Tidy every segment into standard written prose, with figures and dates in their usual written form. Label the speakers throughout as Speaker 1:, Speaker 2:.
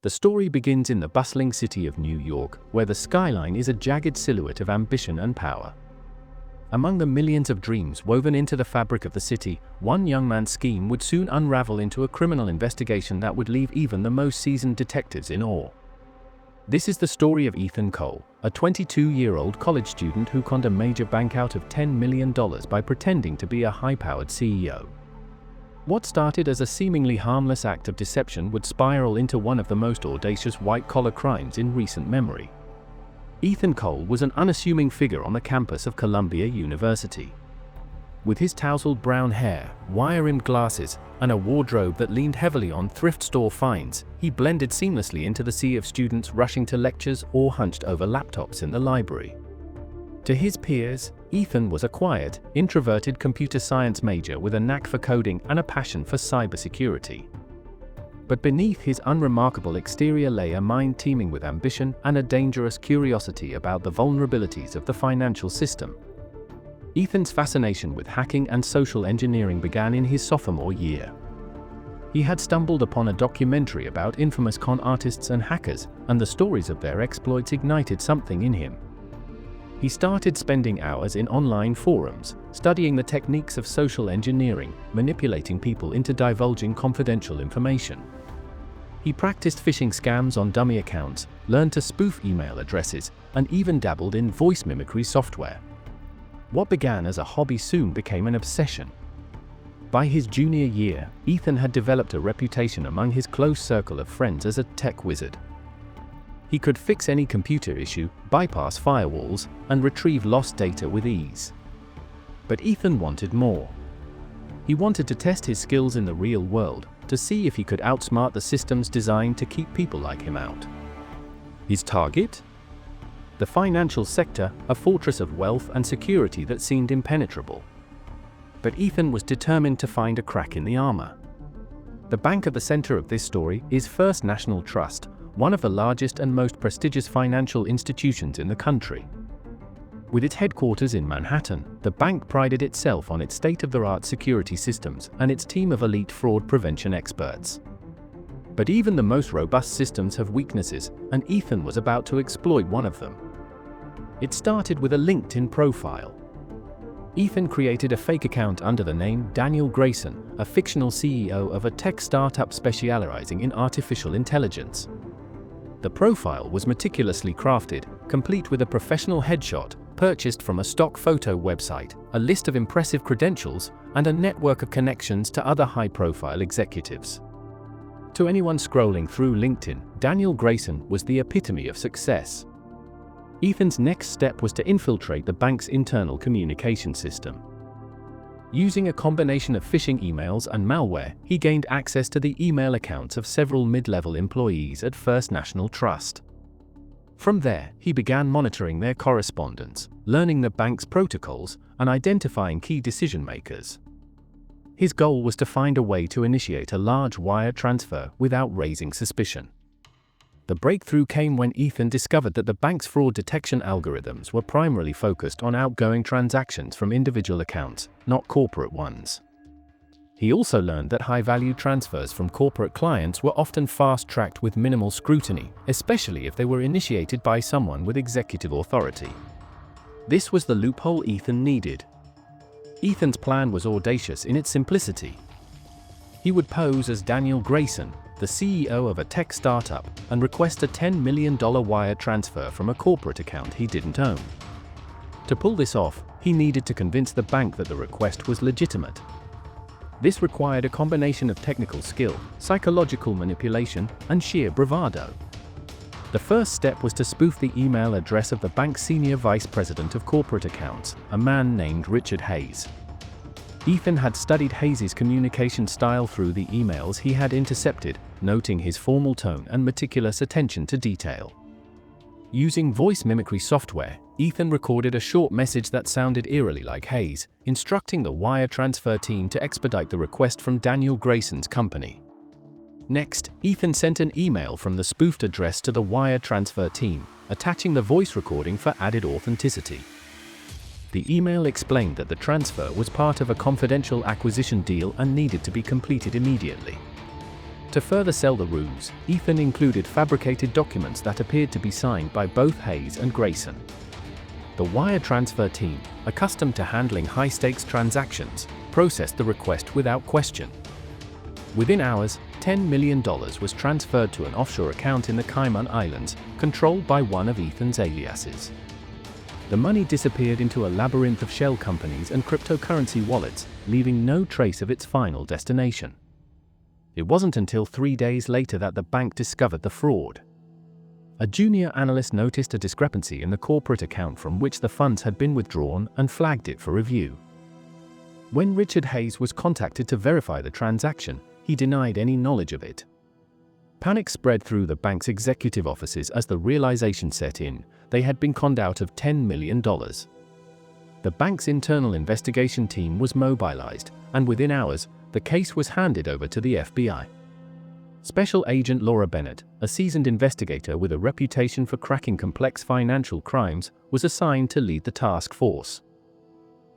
Speaker 1: The story begins in the bustling city of New York, where the skyline is a jagged silhouette of ambition and power. Among the millions of dreams woven into the fabric of the city, one young man's scheme would soon unravel into a criminal investigation that would leave even the most seasoned detectives in awe. This is the story of Ethan Cole, a 22-year-old college student who conned a major bank out of $10 million by pretending to be a high-powered CEO. What started as a seemingly harmless act of deception would spiral into one of the most audacious white-collar crimes in recent memory. Ethan Cole was an unassuming figure on the campus of Columbia University. With his tousled brown hair, wire-rimmed glasses, and a wardrobe that leaned heavily on thrift store finds, he blended seamlessly into the sea of students rushing to lectures or hunched over laptops in the library. To his peers, Ethan was a quiet, introverted computer science major with a knack for coding and a passion for cybersecurity. But beneath his unremarkable exterior lay a mind teeming with ambition and a dangerous curiosity about the vulnerabilities of the financial system. Ethan's fascination with hacking and social engineering began in his sophomore year. He had stumbled upon a documentary about infamous con artists and hackers, and the stories of their exploits ignited something in him. He started spending hours in online forums, studying the techniques of social engineering, manipulating people into divulging confidential information. He practiced phishing scams on dummy accounts, learned to spoof email addresses, and even dabbled in voice mimicry software. What began as a hobby soon became an obsession. By his junior year, Ethan had developed a reputation among his close circle of friends as a tech wizard. He could fix any computer issue, bypass firewalls, and retrieve lost data with ease. But Ethan wanted more. He wanted to test his skills in the real world, to see if he could outsmart the systems designed to keep people like him out. His target? The financial sector, a fortress of wealth and security that seemed impenetrable. But Ethan was determined to find a crack in the armor. The bank at the center of this story is First National Trust, one of the largest and most prestigious financial institutions in the country. With its headquarters in Manhattan, the bank prided itself on its state-of-the-art security systems and its team of elite fraud prevention experts. But even the most robust systems have weaknesses, and Ethan was about to exploit one of them. It started with a LinkedIn profile. Ethan created a fake account under the name Daniel Grayson, a fictional CEO of a tech startup specializing in artificial intelligence. The profile was meticulously crafted, complete with a professional headshot, purchased from a stock photo website, a list of impressive credentials, and a network of connections to other high-profile executives. To anyone scrolling through LinkedIn, Daniel Grayson was the epitome of success. Ethan's next step was to infiltrate the bank's internal communication system. Using a combination of phishing emails and malware, he gained access to the email accounts of several mid-level employees at First National Trust. From there, he began monitoring their correspondence, learning the bank's protocols, and identifying key decision-makers. His goal was to find a way to initiate a large wire transfer without raising suspicion. The breakthrough came when Ethan discovered that the bank's fraud detection algorithms were primarily focused on outgoing transactions from individual accounts, not corporate ones. He also learned that high-value transfers from corporate clients were often fast-tracked with minimal scrutiny, especially if they were initiated by someone with executive authority. This was the loophole Ethan needed. Ethan's plan was audacious in its simplicity. He would pose as Daniel Grayson, the CEO of a tech startup, and request a $10 million wire transfer from a corporate account he didn't own. To pull this off, he needed to convince the bank that the request was legitimate. This required a combination of technical skill, psychological manipulation, and sheer bravado. The first step was to spoof the email address of the bank's senior vice president of corporate accounts, a man named Richard Hayes. Ethan had studied Hayes' communication style through the emails he had intercepted, noting his formal tone and meticulous attention to detail. Using voice mimicry software, Ethan recorded a short message that sounded eerily like Hayes, instructing the wire transfer team to expedite the request from Daniel Grayson's company. Next, Ethan sent an email from the spoofed address to the wire transfer team, attaching the voice recording for added authenticity. The email explained that the transfer was part of a confidential acquisition deal and needed to be completed immediately. To further sell the ruse, Ethan included fabricated documents that appeared to be signed by both Hayes and Grayson. The wire transfer team, accustomed to handling high-stakes transactions, processed the request without question. Within hours, $10 million was transferred to an offshore account in the Cayman Islands, controlled by one of Ethan's aliases. The money disappeared into a labyrinth of shell companies and cryptocurrency wallets, leaving no trace of its final destination. It wasn't until 3 days later that the bank discovered the fraud. A junior analyst noticed a discrepancy in the corporate account from which the funds had been withdrawn and flagged it for review. When Richard Hayes was contacted to verify the transaction, he denied any knowledge of it. Panic spread through the bank's executive offices as the realization set in: they had been conned out of $10 million. The bank's internal investigation team was mobilized, and within hours, the case was handed over to the FBI. Special Agent Laura Bennett, a seasoned investigator with a reputation for cracking complex financial crimes, was assigned to lead the task force.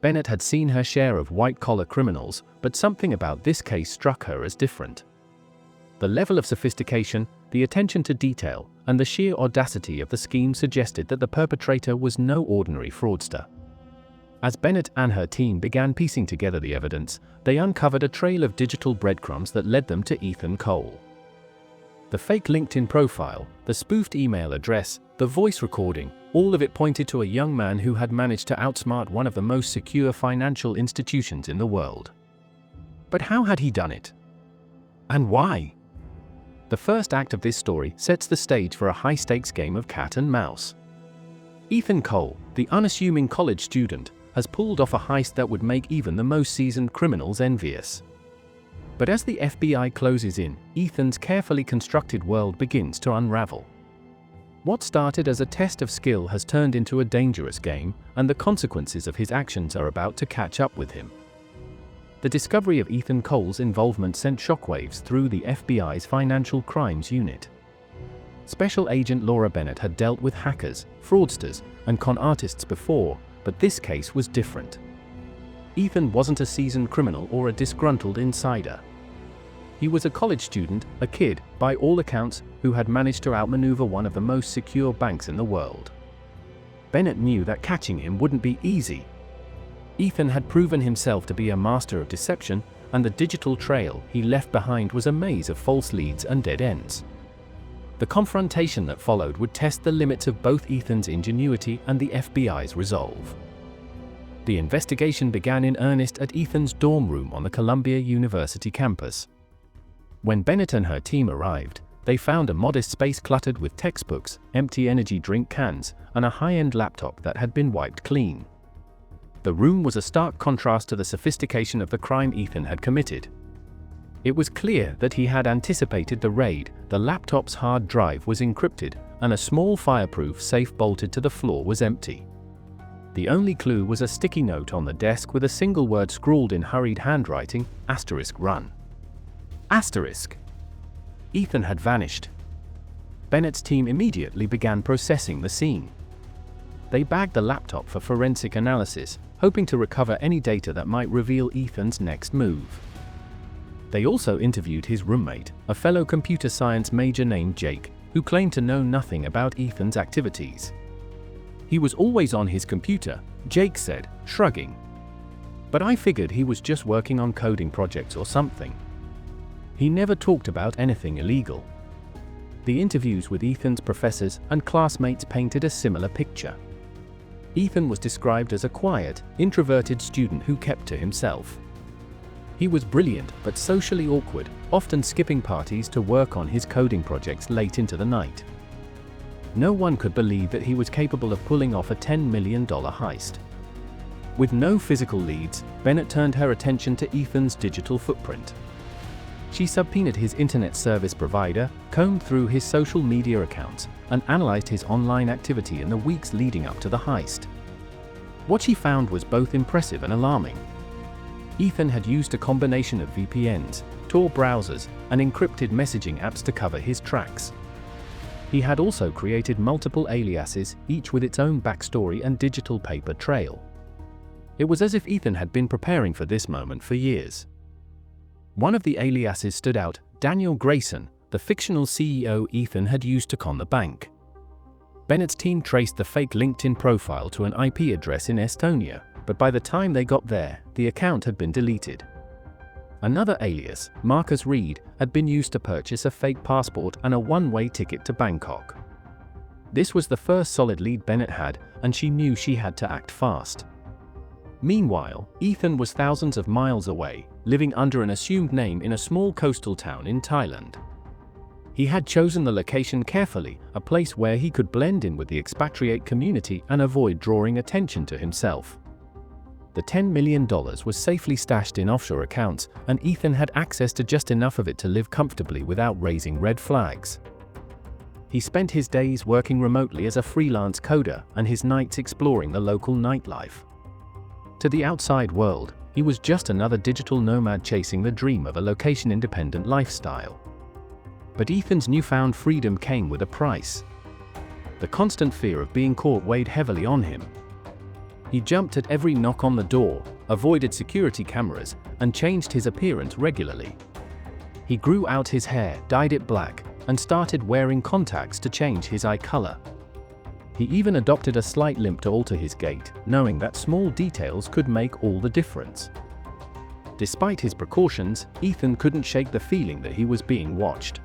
Speaker 1: Bennett had seen her share of white-collar criminals, but something about this case struck her as different. The level of sophistication, the attention to detail, and the sheer audacity of the scheme suggested that the perpetrator was no ordinary fraudster. As Bennett and her team began piecing together the evidence, they uncovered a trail of digital breadcrumbs that led them to Ethan Cole. The fake LinkedIn profile, the spoofed email address, the voice recording, all of it pointed to a young man who had managed to outsmart one of the most secure financial institutions in the world. But how had he done it? And why? The first act of this story sets the stage for a high-stakes game of cat and mouse. Ethan Cole, the unassuming college student, has pulled off a heist that would make even the most seasoned criminals envious. But as the FBI closes in, Ethan's carefully constructed world begins to unravel. What started as a test of skill has turned into a dangerous game, and the consequences of his actions are about to catch up with him. The discovery of Ethan Cole's involvement sent shockwaves through the FBI's Financial Crimes Unit. Special Agent Laura Bennett had dealt with hackers, fraudsters, and con artists before, but this case was different. Ethan wasn't a seasoned criminal or a disgruntled insider. He was a college student, a kid, by all accounts, who had managed to outmaneuver one of the most secure banks in the world. Bennett knew that catching him wouldn't be easy. Ethan had proven himself to be a master of deception, and the digital trail he left behind was a maze of false leads and dead ends. The confrontation that followed would test the limits of both Ethan's ingenuity and the FBI's resolve. The investigation began in earnest at Ethan's dorm room on the Columbia University campus. When Bennett and her team arrived, they found a modest space cluttered with textbooks, empty energy drink cans, and a high-end laptop that had been wiped clean. The room was a stark contrast to the sophistication of the crime Ethan had committed. It was clear that he had anticipated the raid. The laptop's hard drive was encrypted, and a small fireproof safe bolted to the floor was empty. The only clue was a sticky note on the desk with a single word scrawled in hurried handwriting: *run. *. Ethan had vanished. Bennett's team immediately began processing the scene. They bagged the laptop for forensic analysis, hoping to recover any data that might reveal Ethan's next move. They also interviewed his roommate, a fellow computer science major named Jake, who claimed to know nothing about Ethan's activities. "He was always on his computer," Jake said, shrugging. "But I figured he was just working on coding projects or something. He never talked about anything illegal." The interviews with Ethan's professors and classmates painted a similar picture. Ethan was described as a quiet, introverted student who kept to himself. He was brilliant but socially awkward, often skipping parties to work on his coding projects late into the night. No one could believe that he was capable of pulling off a $10 million heist. With no physical leads, Bennett turned her attention to Ethan's digital footprint. She subpoenaed his internet service provider, combed through his social media accounts, and analyzed his online activity in the weeks leading up to the heist. What she found was both impressive and alarming. Ethan had used a combination of VPNs, Tor browsers, and encrypted messaging apps to cover his tracks. He had also created multiple aliases, each with its own backstory and digital paper trail. It was as if Ethan had been preparing for this moment for years. One of the aliases stood out: Daniel Grayson, the fictional CEO Ethan had used to con the bank. Bennett's team traced the fake LinkedIn profile to an IP address in Estonia, but by the time they got there, the account had been deleted. Another alias, Marcus Reed, had been used to purchase a fake passport and a one-way ticket to Bangkok. This was the first solid lead Bennett had, and she knew she had to act fast. Meanwhile, Ethan was thousands of miles away, living under an assumed name in a small coastal town in Thailand. He had chosen the location carefully, a place where he could blend in with the expatriate community and avoid drawing attention to himself. The $10 million was safely stashed in offshore accounts, and Ethan had access to just enough of it to live comfortably without raising red flags. He spent his days working remotely as a freelance coder and his nights exploring the local nightlife. To the outside world, he was just another digital nomad chasing the dream of a location-independent lifestyle. But Ethan's newfound freedom came with a price. The constant fear of being caught weighed heavily on him. He jumped at every knock on the door, avoided security cameras, and changed his appearance regularly. He grew out his hair, dyed it black, and started wearing contacts to change his eye color. He even adopted a slight limp to alter his gait, knowing that small details could make all the difference. Despite his precautions, Ethan couldn't shake the feeling that he was being watched.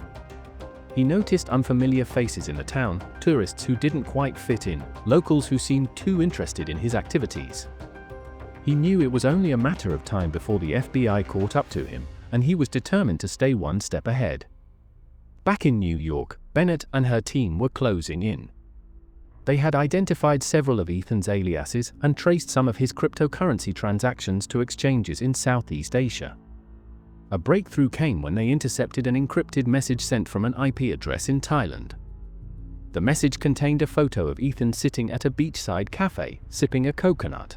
Speaker 1: He noticed unfamiliar faces in the town, tourists who didn't quite fit in, locals who seemed too interested in his activities. He knew it was only a matter of time before the FBI caught up to him, and he was determined to stay one step ahead. Back in New York, Bennett and her team were closing in. They had identified several of Ethan's aliases and traced some of his cryptocurrency transactions to exchanges in Southeast Asia. A breakthrough came when they intercepted an encrypted message sent from an IP address in Thailand. The message contained a photo of Ethan sitting at a beachside cafe, sipping a coconut.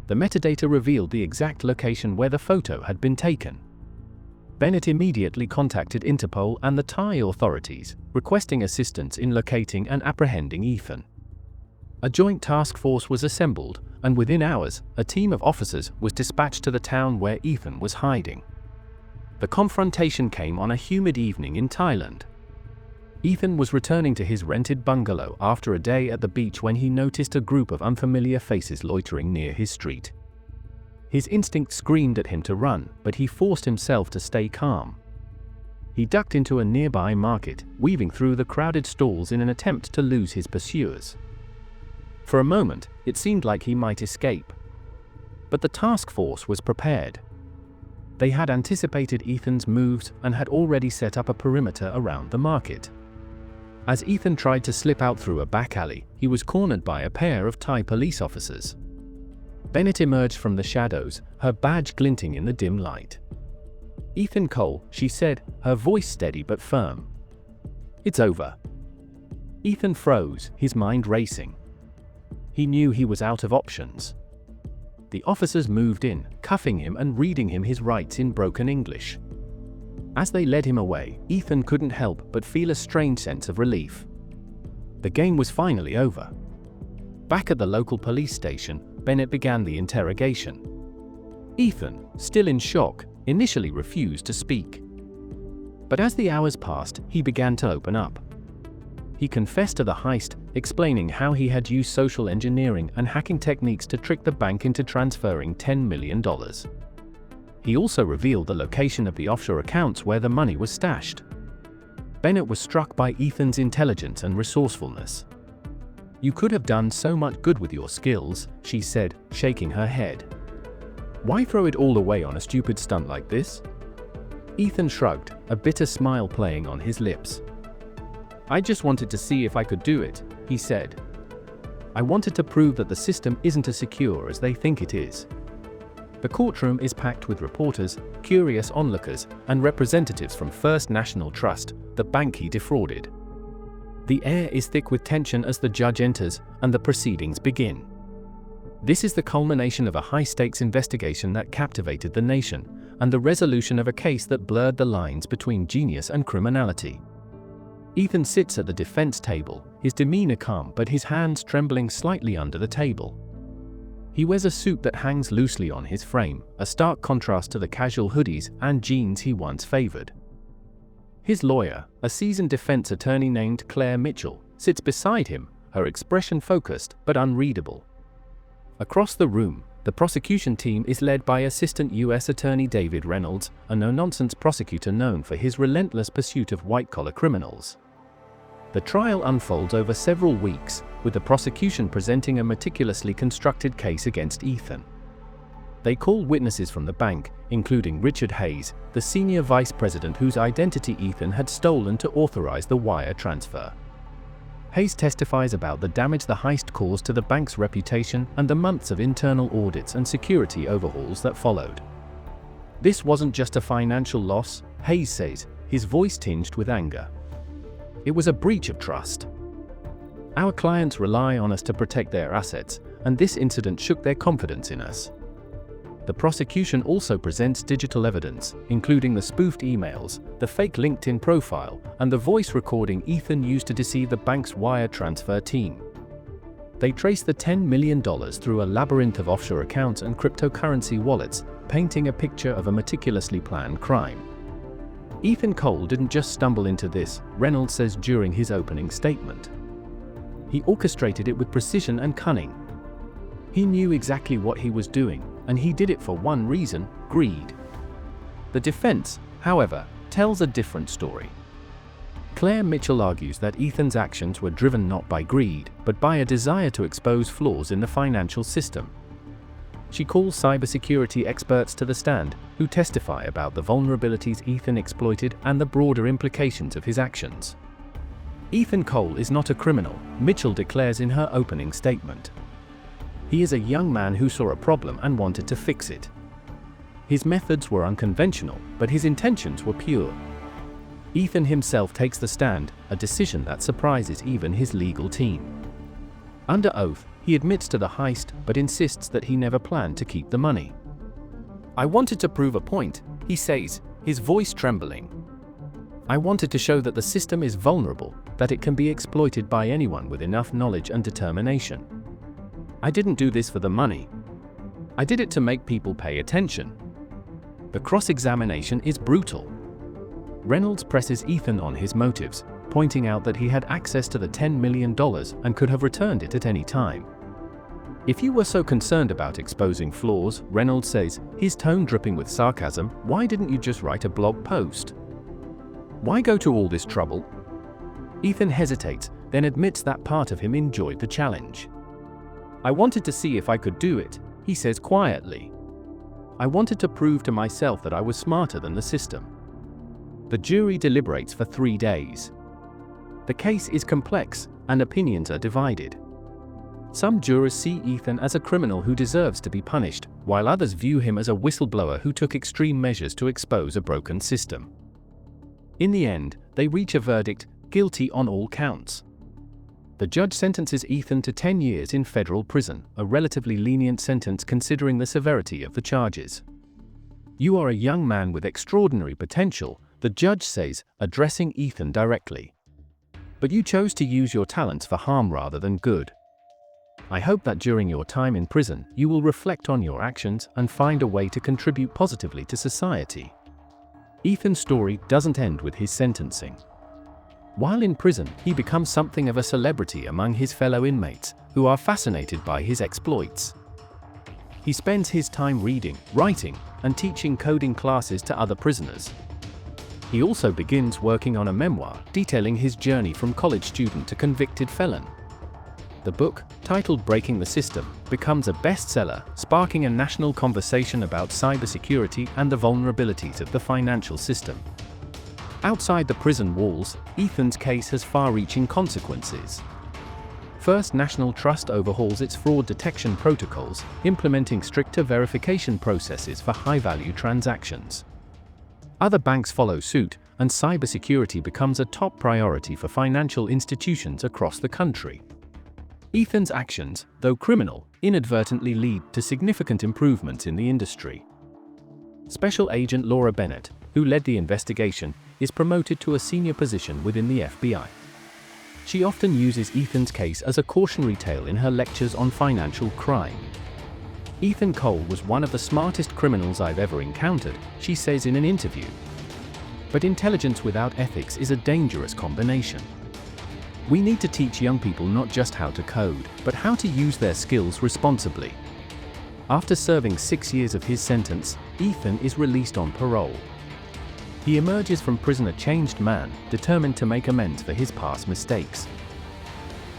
Speaker 1: The metadata revealed the exact location where the photo had been taken. Bennett immediately contacted Interpol and the Thai authorities, requesting assistance in locating and apprehending Ethan. A joint task force was assembled, and within hours, a team of officers was dispatched to the town where Ethan was hiding. The confrontation came on a humid evening in Thailand. Ethan was returning to his rented bungalow after a day at the beach when he noticed a group of unfamiliar faces loitering near his street. His instinct screamed at him to run, but he forced himself to stay calm. He ducked into a nearby market, weaving through the crowded stalls in an attempt to lose his pursuers. For a moment, it seemed like he might escape. But the task force was prepared. They had anticipated Ethan's moves and had already set up a perimeter around the market. As Ethan tried to slip out through a back alley, he was cornered by a pair of Thai police officers. Bennett emerged from the shadows, her badge glinting in the dim light. "Ethan Cole," she said, her voice steady but firm. "It's over." Ethan froze, his mind racing. He knew he was out of options. The officers moved in, cuffing him and reading him his rights in broken English. As they led him away, Ethan couldn't help but feel a strange sense of relief. The game was finally over. Back at the local police station, Bennett began the interrogation. Ethan, still in shock, initially refused to speak. But as the hours passed, he began to open up. He confessed to the heist, explaining how he had used social engineering and hacking techniques to trick the bank into transferring $10 million. He also revealed the location of the offshore accounts where the money was stashed. Bennett was struck by Ethan's intelligence and resourcefulness. "You could have done so much good with your skills," she said, shaking her head. "Why throw it all away on a stupid stunt like this?" Ethan shrugged, a bitter smile playing on his lips. "I just wanted to see if I could do it," he said. "I wanted to prove that the system isn't as secure as they think it is." The courtroom is packed with reporters, curious onlookers, and representatives from First National Trust, the bank he defrauded. The air is thick with tension as the judge enters and the proceedings begin. This is the culmination of a high-stakes investigation that captivated the nation, and the resolution of a case that blurred the lines between genius and criminality. Ethan sits at the defense table, his demeanor calm but his hands trembling slightly under the table. He wears a suit that hangs loosely on his frame, a stark contrast to the casual hoodies and jeans he once favored. His lawyer, a seasoned defense attorney named Claire Mitchell, sits beside him, her expression focused but unreadable. Across the room, the prosecution team is led by Assistant U.S. Attorney David Reynolds, a no-nonsense prosecutor known for his relentless pursuit of white-collar criminals. The trial unfolds over several weeks, with the prosecution presenting a meticulously constructed case against Ethan. They call witnesses from the bank, including Richard Hayes, the senior vice president whose identity Ethan had stolen to authorize the wire transfer. Hayes testifies about the damage the heist caused to the bank's reputation and the months of internal audits and security overhauls that followed. This wasn't just a financial loss, Hayes says, his voice tinged with anger. It was a breach of trust. Our clients rely on us to protect their assets, and this incident shook their confidence in us. The prosecution also presents digital evidence, including the spoofed emails, the fake LinkedIn profile, and the voice recording Ethan used to deceive the bank's wire transfer team. They trace the $10 million through a labyrinth of offshore accounts and cryptocurrency wallets, painting a picture of a meticulously planned crime. Ethan Cole didn't just stumble into this, Reynolds says during his opening statement. He orchestrated it with precision and cunning. He knew exactly what he was doing, and he did it for one reason: greed. The defense, however, tells a different story. Claire Mitchell argues that Ethan's actions were driven not by greed, but by a desire to expose flaws in the financial system. She calls cybersecurity experts to the stand, who testify about the vulnerabilities Ethan exploited and the broader implications of his actions. Ethan Cole is not a criminal, Mitchell declares in her opening statement. He is a young man who saw a problem and wanted to fix it. His methods were unconventional, but his intentions were pure. Ethan himself takes the stand, a decision that surprises even his legal team. Under oath, he admits to the heist but insists that he never planned to keep the money. "I wanted to prove a point," he says, his voice trembling. "I wanted to show that the system is vulnerable, that it can be exploited by anyone with enough knowledge and determination. I didn't do this for the money. I did it to make people pay attention." The cross-examination is brutal. Reynolds presses Ethan on his motives, pointing out that he had access to the $10 million and could have returned it at any time. "If you were so concerned about exposing flaws," Reynolds says, his tone dripping with sarcasm, "why didn't you just write a blog post? Why go to all this trouble?" Ethan hesitates, then admits that part of him enjoyed the challenge. "I wanted to see if I could do it," he says quietly. "I wanted to prove to myself that I was smarter than the system." The jury deliberates for 3 days. The case is complex, and opinions are divided. Some jurors see Ethan as a criminal who deserves to be punished, while others view him as a whistleblower who took extreme measures to expose a broken system. In the end, they reach a verdict: guilty on all counts. The judge sentences Ethan to 10 years in federal prison, a relatively lenient sentence considering the severity of the charges. "You are a young man with extraordinary potential," the judge says, addressing Ethan directly. "But you chose to use your talents for harm rather than good. I hope that during your time in prison, you will reflect on your actions and find a way to contribute positively to society." Ethan's story doesn't end with his sentencing. While in prison, he becomes something of a celebrity among his fellow inmates, who are fascinated by his exploits. He spends his time reading, writing, and teaching coding classes to other prisoners. He also begins working on a memoir detailing his journey from college student to convicted felon. The book, titled Breaking the System, becomes a bestseller, sparking a national conversation about cybersecurity and the vulnerabilities of the financial system. Outside the prison walls, Ethan's case has far-reaching consequences. First National Trust overhauls its fraud detection protocols, implementing stricter verification processes for high-value transactions. Other banks follow suit, and cybersecurity becomes a top priority for financial institutions across the country. Ethan's actions, though criminal, inadvertently lead to significant improvements in the industry. Special Agent Laura Bennett, who led the investigation, is promoted to a senior position within the FBI. She often uses Ethan's case as a cautionary tale in her lectures on financial crime. "Ethan Cole was one of the smartest criminals I've ever encountered," she says in an interview. But intelligence without ethics is a dangerous combination. We need to teach young people not just how to code, but how to use their skills responsibly. After serving 6 years of his sentence, Ethan is released on parole. He emerges from prison a changed man, determined to make amends for his past mistakes.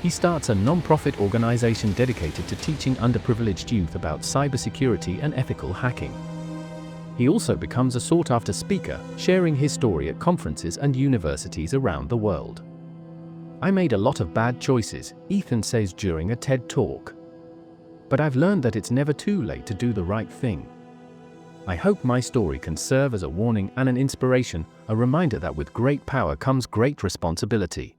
Speaker 1: He starts a non-profit organization dedicated to teaching underprivileged youth about cybersecurity and ethical hacking. He also becomes a sought-after speaker, sharing his story at conferences and universities around the world. "I made a lot of bad choices," Ethan says during a TED Talk. "But I've learned that it's never too late to do the right thing. I hope my story can serve as a warning and an inspiration, a reminder that with great power comes great responsibility."